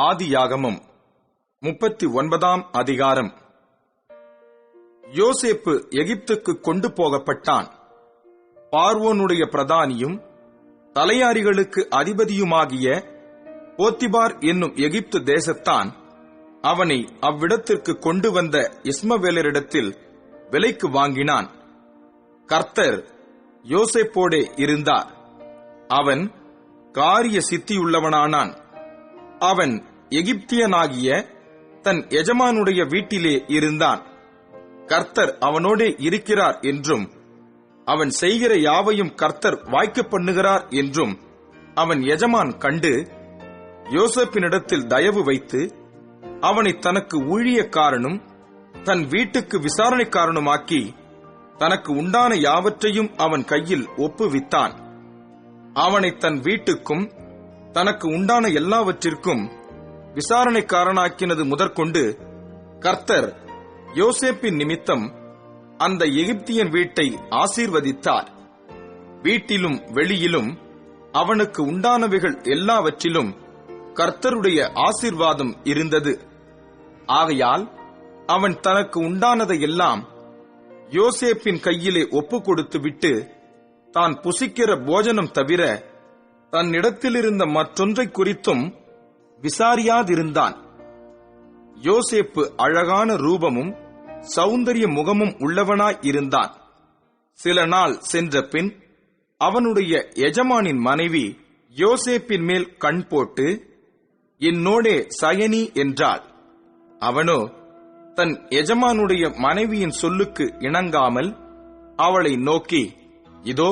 ஆதியாகமம் 39 அதிகாரம். யோசேப்பு எகிப்துக்கு கொண்டு போகப்பட்டான். பார்வோனுடைய பிரதானியும் தலையாரிகளுக்கு அதிபதியுமாகிய போத்திபார் என்னும் எகிப்து தேசத்தான் அவனை அவ்விடத்திற்கு கொண்டு வந்த இஸ்மவேலரிடத்தில் விலைக்கு வாங்கினான். கர்த்தர் யோசேப்போடே இருந்தார். அவன் காரிய சித்தியுள்ளவனானான். அவன் எகிப்தியனாகிய தன் எஜமானுடைய வீட்டிலே இருந்தான். கர்த்தர் அவனோடே இருக்கிறார் என்றும் அவன் செய்கிற யாவையும் கர்த்தர் வாய்க்க பண்ணுகிறார் என்றும் அவன் எஜமான் கண்டு யோசேப்பினிடத்தில் தயவு வைத்து அவனை தனக்கு ஊழியக்காரனும் தன் வீட்டுக்கு விசாரணைக்காரனுமாக்கி தனக்கு உண்டான யாவற்றையும் அவன் கையில் ஒப்புவித்தான். அவனை தன் வீட்டுக்கும் தனக்கு உண்டான எல்லாவற்றிற்கும் விசாரணைக்காரனாக்கினது முதற்கொண்டு கர்த்தர் யோசேப்பின் நிமித்தம் அந்த எகிப்தியன் வீட்டை ஆசீர்வதித்தார். வீட்டிலும் வெளியிலும் அவனுக்கு உண்டானவைகள் எல்லாவற்றிலும் கர்த்தருடைய ஆசீர்வாதம் இருந்தது. ஆகையால் அவன் தனக்கு உண்டானதையெல்லாம் யோசேப்பின் கையிலே ஒப்புக் கொடுத்து விட்டு தான் புசிக்கிற போஜனம் தவிர தன்னிடத்திலிருந்த மற்றொன்றை குறித்தும் விசாரியாதிருந்தான். யோசேப்பு அழகான ரூபமும் சௌந்தரிய முகமும் உள்ளவனாய் இருந்தான். சில நாள் சென்ற பின் அவனுடைய எஜமானின் மனைவி யோசேப்பின் மேல் கண் போட்டு, என்னோடே சயனி என்றாள். அவனோ தன் எஜமானுடைய மனைவியின் சொல்லுக்கு இணங்காமல் அவளை நோக்கி, இதோ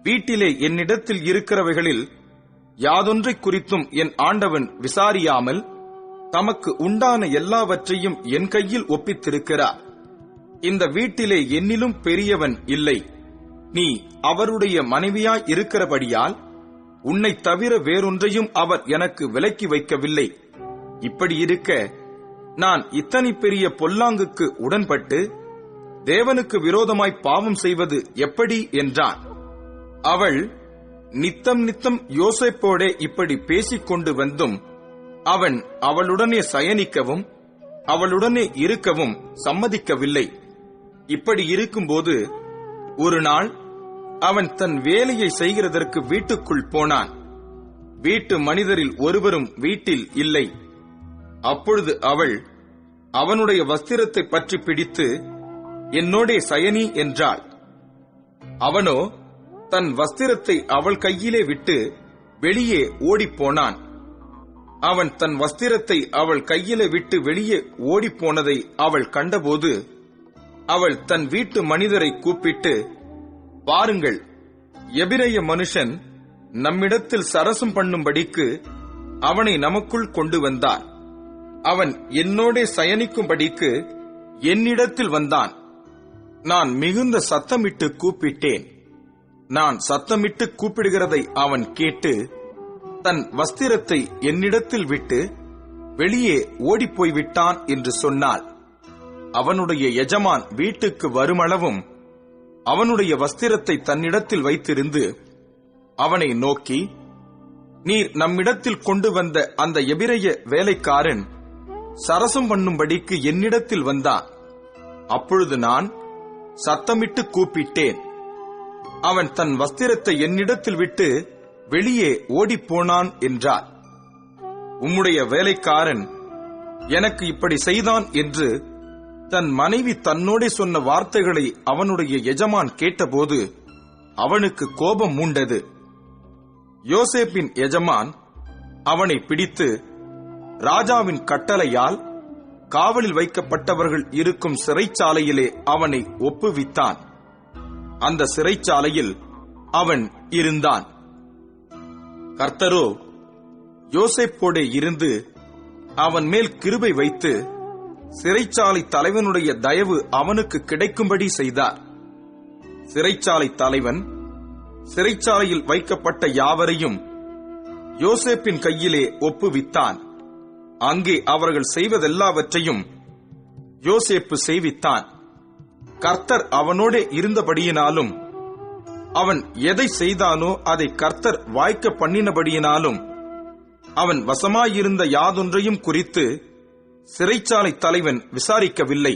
வீட்டிலே என்னிடத்தில் இருக்கிறவைகளில் யாதொன்றை குறித்தும் என் ஆண்டவன் விசாரியாமல் தமக்கு உண்டான எல்லாவற்றையும் என் கையில் ஒப்பித்திருக்கிறார். இந்த வீட்டிலே என்னிலும் பெரியவன் இல்லை. நீ அவருடைய மனைவியாய் இருக்கிறபடியால் உன்னை தவிர வேறொன்றையும் அவர் எனக்கு விலக்கி வைக்கவில்லை. இப்படி இருக்க நான் இத்தனை பெரிய பொல்லாங்குக்கு உடன்பட்டு தேவனுக்கு விரோதமாய் பாவம் செய்வது எப்படி என்றான். அவள் நித்தம் நித்தம் யோசேப்போடே இப்படி பேசிக்கொண்டு வந்தும் அவன் அவளுடனே சயனிக்கவும் அவளுடனே இருக்கவும் சம்மதிக்கவில்லை. இப்படி இருக்கும்போது ஒரு நாள் அவன் தன் வேலையை செய்கிறதற்கு வீட்டுக்குள் போனான். வீட்டு மனிதரில் ஒருவரும் வீட்டில் இல்லை. அப்பொழுது அவள் அவனுடைய வஸ்திரத்தை பற்றி பிடித்து, என்னோடே சயனி என்றாள். அவனோ தன் வஸ்திரத்தை அவள் கையிலே விட்டு வெளியே ஓடிப்போனான். அவன் தன் வஸ்திரத்தை அவள் கையிலே விட்டு வெளியே ஓடிப்போனதை அவள் கண்டபோது அவள் தன் வீட்டு மனிதரை கூப்பிட்டு, பாருங்கள், எபிரெய மனுஷன் நம்மிடத்தில் சரசம் பண்ணும்படிக்கு அவனை நமக்குள் கொண்டு வந்தார். அவன் என்னோடே சயனிக்கும்படிக்கு என்னிடத்தில் வந்தான். நான் மிகுந்த சத்தமிட்டு கூப்பிட்டேன். நான் சத்தமிட்டு கூப்பிடுகிறதை அவன் கேட்டு தன் வஸ்திரத்தை என்னிடத்தில் விட்டு வெளியே ஓடிப்போய்விட்டான் என்று சொன்னாள். அவனுடைய எஜமான் வீட்டுக்கு வருமளவும் அவனுடைய வஸ்திரத்தை தன்னிடத்தில் வைத்திருந்து அவனை நோக்கி, நீர் நம்மிடத்தில் கொண்டு வந்த அந்த எபிரெய வேலைக்காரன் சரசம் பண்ணும்படிக்கு என்னிடத்தில் வந்தான். அப்பொழுது நான் சத்தமிட்டு கூப்பிட்டேன். அவன் தன் வஸ்திரத்தை என்னிடத்தில் விட்டு வெளியே ஓடிப்போனான் என்றார். உம்முடைய வேலைக்காரன் எனக்கு இப்படி செய்தான் என்று தன் மனைவி தன்னோடே சொன்ன வார்த்தைகளை அவனுடைய எஜமான் கேட்டபோது அவனுக்கு கோபம் மூண்டது. யோசேப்பின் எஜமான் அவனை பிடித்து ராஜாவின் கட்டளையால் காவலில் வைக்கப்பட்டவர்கள் இருக்கும் சிறைச்சாலையிலே அவனை ஒப்புவித்தான். அந்த சிறைச்சாலையில் அவன் இருந்தான். கர்த்தரோ யோசேப்போடே இருந்து அவன் மேல் கிருபை வைத்து சிறைச்சாலை தலைவனுடைய தயவு அவனுக்கு கிடைக்கும்படி செய்தார். சிறைச்சாலை தலைவன் சிறைச்சாலையில் வைக்கப்பட்ட யாவரையும் யோசேப்பின் கையிலே ஒப்புவித்தான். அங்கே அவர்கள் செய்வதெல்லாவற்றையும் யோசேப்பு செய்வித்தான். கர்த்தர் அவனோடே இருந்தபடியினாலும் அவன் எதை செய்தானோ அதை கர்த்தர் வாய்க்க பண்ணினபடியினாலும் அவன் வசமாயிருந்த யாதொன்றையும் குறித்து சிறைச்சாலை தலைவன் விசாரிக்கவில்லை.